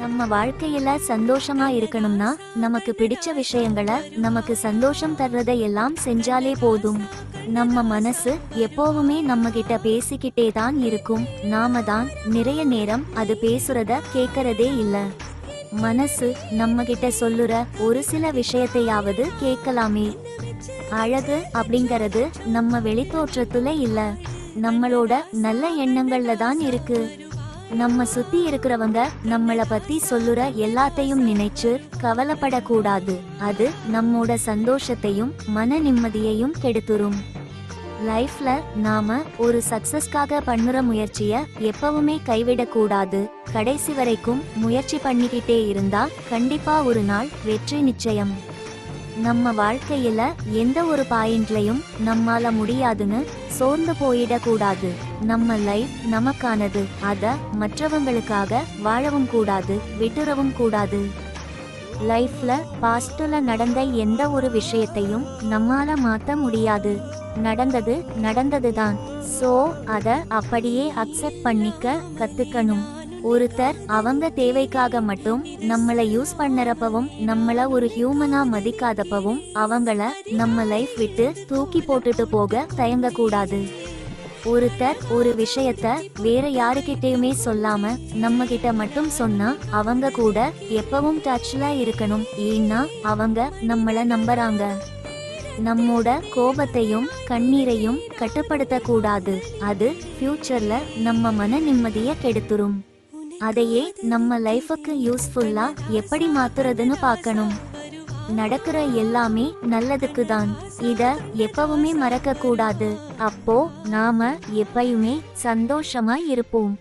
நம்ம வாழ்க்கையில சந்தோஷமா இருக்கணும்னா நமக்கு பிடிச்ச விஷயங்களை, நமக்கு சந்தோஷம் தர்றதை எல்லாம் செஞ்சாலே போதும். நம்ம மனசு எப்போவுமே நம்ம கிட்ட பேசிக்கிட்டே தான் இருக்கும். நாம தான் நிறைய நேரம் அது பேசுறத கேட்கறதே இல்ல. மனசு நம்ம கிட்ட சொல்லுற ஒரு சில விஷயத்தையாவது கேட்கலாமே. அழகு அப்படிங்கறது நம்ம வெளித்தோற்றத்துல இல்ல, நம்மளோட நல்ல எண்ணங்கள்ல தான் இருக்கு. நம்ம சுத்தி இருக்கிறவங்க நம்மள பத்தி சொல்லுற எல்லாத்தையும் நினைச்சு கவலைப்படக்கூடாது. அது நம்மோட சந்தோஷத்தையும் மன நிம்மதியையும் கெடுத்துரும். லைஃப்ல நாம ஒரு சக்சஸ்க்காக பண்ணுற முயற்சிய எப்பவுமே கைவிடக்கூடாது. கடைசி வரைக்கும் முயற்சி பண்ணிக்கிட்டே இருந்தா கண்டிப்பா ஒரு நாள் வெற்றி நிச்சயம். நம்ம வாழ்க்கையில எந்த ஒரு பாயிண்ட்லயும் நம்மால முடியாதுன்னு சோர்ந்து போயிடக்கூடாது. நம்ம லைஃப் நமக்கானது, அத மற்றவங்களுக்காக வாழவும் கூடாது, விட்டுறவும் கூடாது. லைஃப்ல பாஸ்ட்ல நடந்த எந்த ஒரு விஷயத்தையும் நம்மால மாத்த முடியாது. நடந்தது நடந்ததுதான். சோ அத அப்படியே அக்செப்ட் பண்ணிக்க கத்துக்கணும். ஒருத்தர் அவங்க தேவைக்காக மட்டும் நம்மளை யூஸ் பண்ணறப்பவும், நம்மள ஒரு ஹியூமனா மதிக்காதப்பவும் அவங்கள நம்ம லைஃப் விட்டு தூக்கி போட்டுட்டு போக தயங்க கூடாது. ஒருத்தர் ஒரு விஷயத்த வேற யாருக்கிட்டயுமே சொல்லாம நம்ம கிட்ட மட்டும் சொன்னா அவங்க கூட எப்பவும் டச்ல இருக்கணும். ஏன்னா அவங்க நம்மள நம்புறாங்க. நம்மோட கோபத்தையும் கண்ணீரையும் கட்டுப்படுத்த கூடாது. அது ஃபியூச்சர்ல நம்ம மன நிம்மதியை கெடுத்துரும். அதையே நம்ம லைஃபுக்கு யூஸ்ஃபுல்லா எப்படி மாத்துறதுன்னு பார்க்கணும். நடக்கிற எல்லாமே நல்லதுக்கு தான். இத எப்பவுமே மறக்க கூடாது. அப்போ நாம எப்பயுமே சந்தோஷமா இருப்போம்.